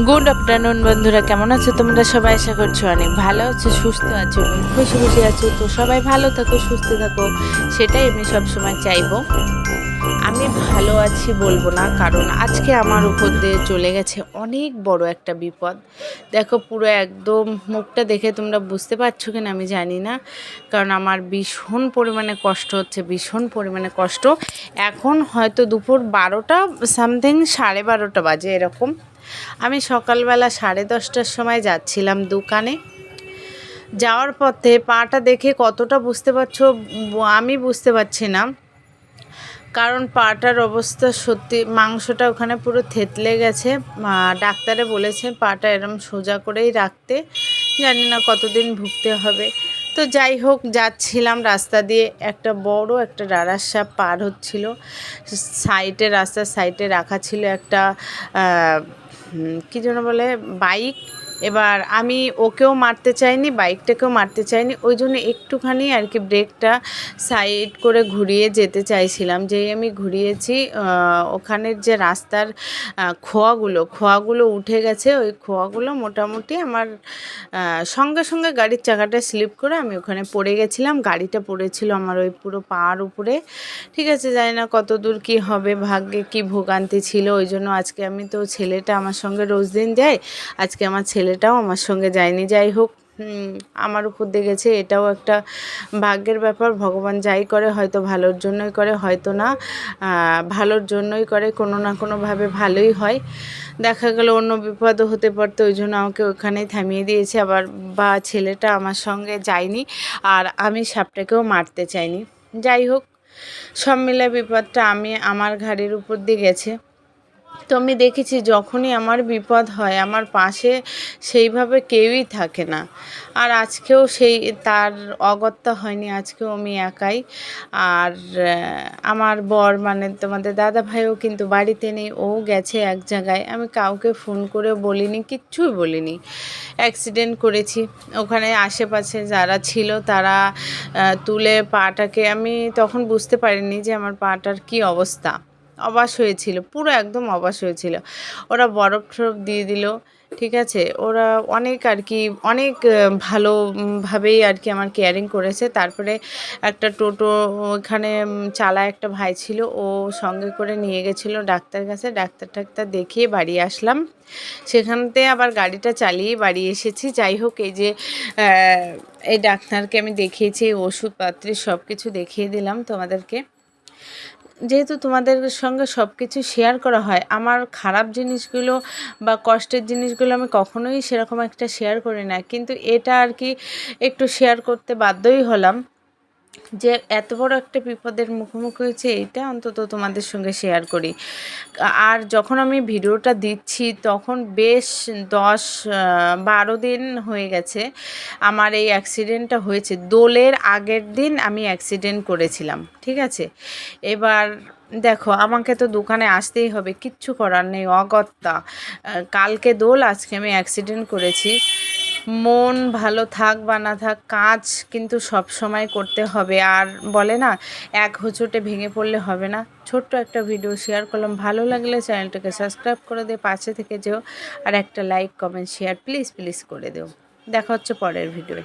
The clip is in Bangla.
গুড আফটারনুন বন্ধুরা, কেমন আছো তোমরা সবাই? আশা করছো অনেক ভালো আছো, সুস্থ আছো এবং খুশি খুশি আছো। তো সবাই ভালো থাকো, সুস্থ থাকো, সেটাই আমি সবসময় চাইবো। আমি ভালো আছি বলবো না, কারণ আজকে আমার উপর দিয়ে চলে গেছে অনেক বড় একটা বিপদ। দেখো, পুরো একদম মুখটা দেখে তোমরা বুঝতে পারছো কিনা আমি জানি না, কারণ আমার ভীষণ পরিমাণে কষ্ট হচ্ছে, ভীষণ পরিমাণে কষ্ট। এখন হয়তো দুপুর 12টা সামথিং, 12:30 বাজে এরকম। আমি সকালবেলা 10:30টার সময় যাচ্ছিলাম দোকানে। যাওয়ার পথে পাটা দেখে কতটা বুঝতে পারছো আমি বুঝতে পারছি না, কারণ পাটার অবস্থা সত্যি, মাংসটা ওখানে পুরো থেতলে গেছে। ডাক্তারে বলেছে পাটা এরম সোজা করেই রাখতে, জানি না কতদিন ভুগতে হবে। তো যাই হোক, যাচ্ছিলাম রাস্তা দিয়ে, একটা বড় একটা রারার সাপ পার হচ্ছিল। সাইডে, রাস্তার সাইডে রাখা ছিল একটা কী যেন বলে, বাইক। এবার আমি ওকেও মারতে চাইনি, বাইকটাকেও মারতে চাইনি, ওই জন্য একটুখানি আর কি ব্রেকটা সাইড করে ঘুরিয়ে যেতে চাইছিলাম। যেই আমি ঘুরিয়েছি, ওখানের যে রাস্তার খোয়াগুলো উঠে গেছে। ওই খোয়াগুলো মোটামুটি আমার সঙ্গে সঙ্গে গাড়ির চাকাটা স্লিপ করে আমি ওখানে পড়ে গেছিলাম। গাড়িটা পড়েছিল আমার ওই পুরো পার উপরে। ঠিক আছে, জানি না কত দূর কী হবে, ভাগ্যে কি ভোগান্তি ছিল। ওই জন্য আজকে আমি তো, ছেলেটা আমার সঙ্গে রোজ দিন যায়, আজকে আমার ছেলেটাও আমার সঙ্গে যায়নি। যাই হোক, আমার উপর দিয়ে গেছে, এটাও একটা ভাগ্যের ব্যাপার। ভগবান যাই করে হয়তো ভালোর জন্যই করে, হয়তো না ভালোর জন্যই করে, কোনো না কোনোভাবে ভালোই হয়। দেখা গেল অন্য বিপদও হতে পারতো, ওই জন্য আমাকে ওখানেই থামিয়ে দিয়েছে। আবার বা ছেলেটা আমার সঙ্গে যায়নি, আর আমি সাপটাকেও মারতে চাইনি। যাই হোক, সব মিলে বিপদটা আমার ঘাড়ের উপর দিয়ে গেছে। তো আমি দেখেছি, যখনই আমার বিপদ হয় আমার পাশে সেইভাবে কেউই থাকে না। আর আজকেও সেই তার অগত্যা হয়নি, আজকেও আমি একাই। আর আমার বর, মানে তোমাদের দাদা ভাইও কিন্তু বাড়িতে নেই, ও গেছে এক জায়গায়। আমি কাউকে ফোন করে বলিনি, কিচ্ছুই বলিনি। অ্যাক্সিডেন্ট করেছি, ওখানে আশেপাশে যারা ছিল তারা তুলে পাটাকে, আমি তখন বুঝতে পারিনি যে আমার পাটার কী অবস্থা। অবাস হয়েছিল, পুরো একদম অবাস হয়েছিল। ওরা বরফ টরফ দিয়ে দিল, ঠিক আছে। ওরা অনেক আর কি, অনেক ভালোভাবেই আর কি আমার কেয়ারিং করেছে। তারপরে একটা টোটো ওখানে চালায় একটা ভাই ছিল, ও সঙ্গে করে নিয়ে গেছিলো ডাক্তার কাছে। ডাক্তার দেখিয়ে বাড়ি আসলাম, সেখানতে আবার গাড়িটা চালিয়ে বাড়ি এসেছি। যাই হোক, এই যে এই ডাক্তারকে আমি দেখিয়েছি, ওষুধপত্র সব কিছু দেখিয়ে দিলাম তোমাদেরকে। যেহেতু তোমাদের সঙ্গে সব কিছু শেয়ার করা হয়, আমার খারাপ জিনিসগুলো বা কষ্টের জিনিসগুলো আমি কখনোই সেরকম একটা শেয়ার করি না, কিন্তু এটা আর কি একটু শেয়ার করতে বাধ্যই হলাম, যে এত বড় একটা বিপদের মুখোমুখি হয়েছে, এইটা অন্তত তোমাদের সঙ্গে শেয়ার করি। আর যখন আমি ভিডিওটা দিচ্ছি তখন বেশ 10-12 দিন হয়ে গেছে আমার এই অ্যাক্সিডেন্টটা হয়েছে। দোলের আগের দিন আমি অ্যাক্সিডেন্ট করেছিলাম, ঠিক আছে। এবার দেখো, আমাকে তো দোকানে আসতেই হবে, কিচ্ছু করার নেই, অগত্যা। কালকে দোল, আজকে আমি অ্যাক্সিডেন্ট করেছি। মন ভালো থাক বা না থাক, কাজ কিন্তু সব সময় করতে হবে। আর বলে না, এক হোঁচটে ভেঙে পড়লে হবে না। ছোট্ট একটা ভিডিও শেয়ার করলাম, ভালো লাগলে চ্যানেলটাকে সাবস্ক্রাইব করে দিয়ে পাশে থেকে যেও, আর একটা like comment share please please করে দিও। দেখা হচ্ছে পরের ভিডিওয়ে।